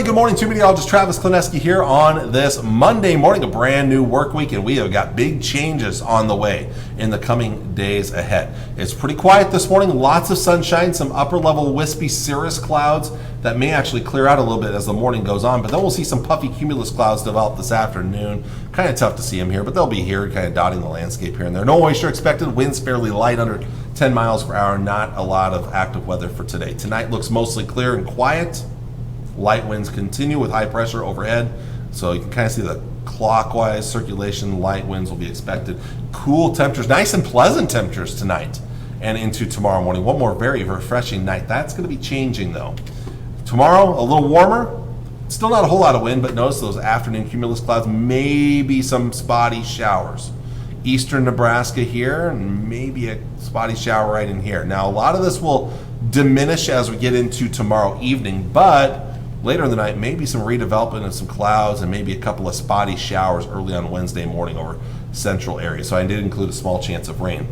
Good morning, two meteorologist Travis Klineski here on this Monday morning, a brand new work week, and we have got big changes on the way in the coming days ahead. It's pretty quiet this morning, lots of sunshine, some upper level wispy cirrus clouds that may actually clear out a little bit as the morning goes on, but then we'll see some puffy cumulus clouds develop this afternoon. Kind of tough to see them here, but they'll be here kind of dotting the landscape here and there. No moisture expected, winds fairly light under 10 miles per hour, not a lot of active weather for today. Tonight looks mostly clear and quiet. Light winds continue with high pressure overhead, so you can kind of see the clockwise circulation. Light winds will be expected. Cool temperatures, nice and pleasant temperatures tonight and into tomorrow morning. One more very refreshing night. That's going to be changing though. Tomorrow, a little warmer. Still not a whole lot of wind, but notice those afternoon cumulus clouds, maybe some spotty showers. Eastern Nebraska here, and maybe a spotty shower right in here. Now, a lot of this will diminish as we get into tomorrow evening, but later in the night, maybe some redevelopment of some clouds and maybe a couple of spotty showers early on Wednesday morning over central areas. So I did include a small chance of rain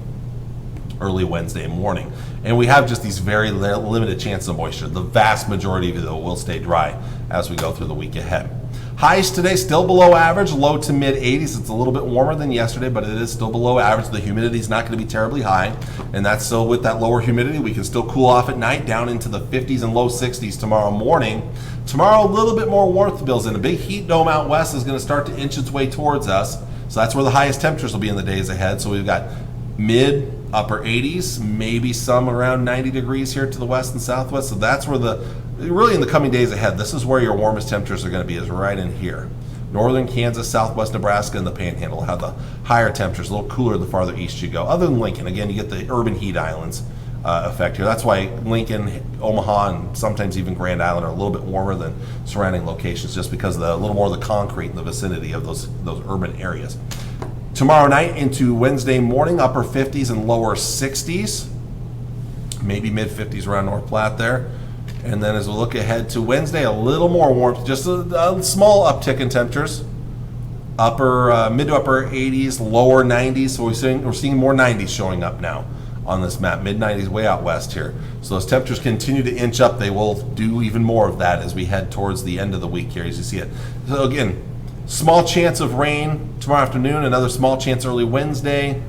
early Wednesday morning. And we have just these very limited chances of moisture. The vast majority of it, though, will stay dry as we go through the week ahead. Highs today still below average, low to mid 80s. It's a little bit warmer than yesterday, but it is still below average. The humidity is not going to be terribly high, and that's so with that lower humidity, we can still cool off at night down into the 50s and low 60s tomorrow morning. Tomorrow, a little bit more warmth builds in. A big heat dome out west is going to start to inch its way towards us, so that's where the highest temperatures will be in the days ahead. So we've got mid upper 80s, maybe some around 90 degrees here to the west and southwest. So that's where really in the coming days ahead, this is where your warmest temperatures are going to be, is right in here. Northern Kansas, southwest Nebraska, and the Panhandle will have the higher temperatures, a little cooler the farther east you go. Other than Lincoln, again, you get the urban heat islands effect here. That's why Lincoln, Omaha, and sometimes even Grand Island are a little bit warmer than surrounding locations, just because of a little more of the concrete in the vicinity of those urban areas. Tomorrow night into Wednesday morning, upper 50s and lower 60s, maybe mid 50s around North Platte there. And then as we look ahead to Wednesday, a little more warmth, just a small uptick in temperatures. Mid to upper 80s, lower 90s. So we're seeing more 90s showing up now on this map. Mid 90s way out west here. So those temperatures continue to inch up. They will do even more of that as we head towards the end of the week here, as you see it. So again, small chance of rain tomorrow afternoon, another small chance early Wednesday.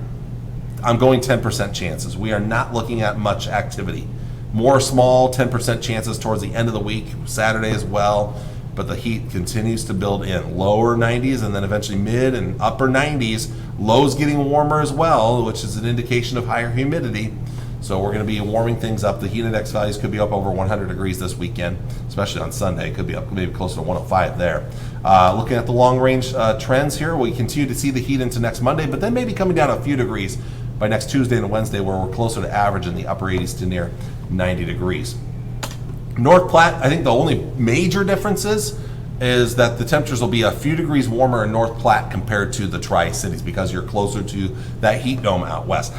I'm going 10% chances. We are not looking at much activity. More small 10% chances towards the end of the week, Saturday as well, but the heat continues to build in. Lower 90s and then eventually mid and upper 90s. Lows getting warmer as well, which is an indication of higher humidity. So we're going to be warming things up. The heat index values could be up over 100 degrees this weekend, especially on Sunday. It could be up maybe closer to 105 there. Looking at the long range trends here, we continue to see the heat into next Monday, but then maybe coming down a few degrees by next Tuesday and Wednesday, where we're closer to average in the upper 80s to near 90 degrees. North Platte, I think the only major difference is that the temperatures will be a few degrees warmer in North Platte compared to the Tri-Cities because you're closer to that heat dome out west.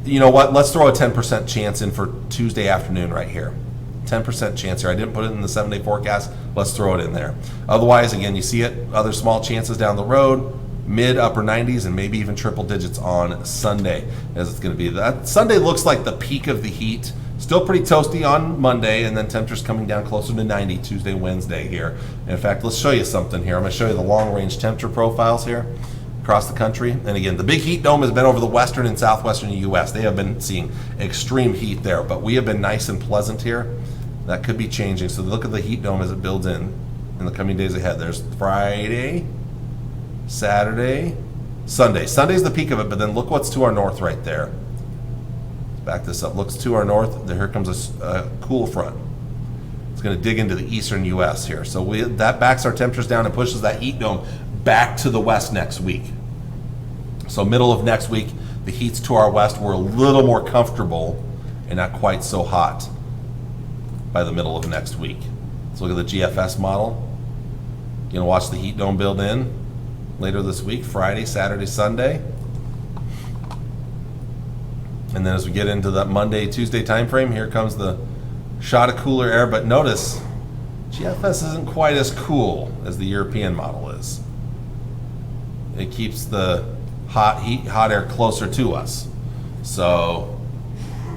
You know what? Let's throw a 10% chance in for Tuesday afternoon right here. 10% chance here. I didn't put it in the 7-day forecast. Let's throw it in there. Otherwise, again, you see it. Other small chances down the road. Mid upper 90s and maybe even triple digits on Sunday, as it's going to be. That Sunday looks like the peak of the heat. Still pretty toasty on Monday, and then temperatures coming down closer to 90 Tuesday, Wednesday here. In fact, let's show you something here. I'm going to show you the long-range temperature profiles here across the country. And again, the big heat dome has been over the western and southwestern U.S. They have been seeing extreme heat there, but we have been nice and pleasant here. That could be changing. So look at the heat dome as it builds in the coming days ahead. There's Friday, Saturday, Sunday. Sunday's the peak of it, but then look what's to our north right there. Back this up. Looks to our north. Here comes a cool front. It's going to dig into the eastern U.S. here. So that backs our temperatures down and pushes that heat dome back to the west next week. So middle of next week, the heat's to our west. We're a little more comfortable and not quite so hot by the middle of next week. Let's look at the GFS model. You're going to watch the heat dome build in later this week, Friday, Saturday, Sunday. And then as we get into that Monday, Tuesday time frame, here comes the shot of cooler air. But notice, GFS isn't quite as cool as the European model is. It keeps the hot air closer to us. So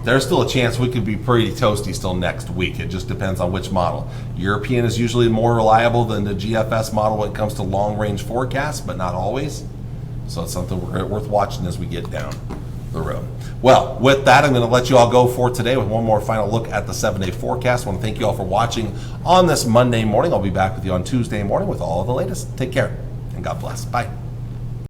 there's still a chance we could be pretty toasty still next week. It just depends on which model. European is usually more reliable than the GFS model when it comes to long-range forecasts, but not always. So it's something worth watching as we get down the road. Well, with that, I'm going to let you all go for today with one more final look at the 7-day forecast. I want to thank you all for watching on this Monday morning. I'll be back with you on Tuesday morning with all of the latest. Take care, and God bless. Bye.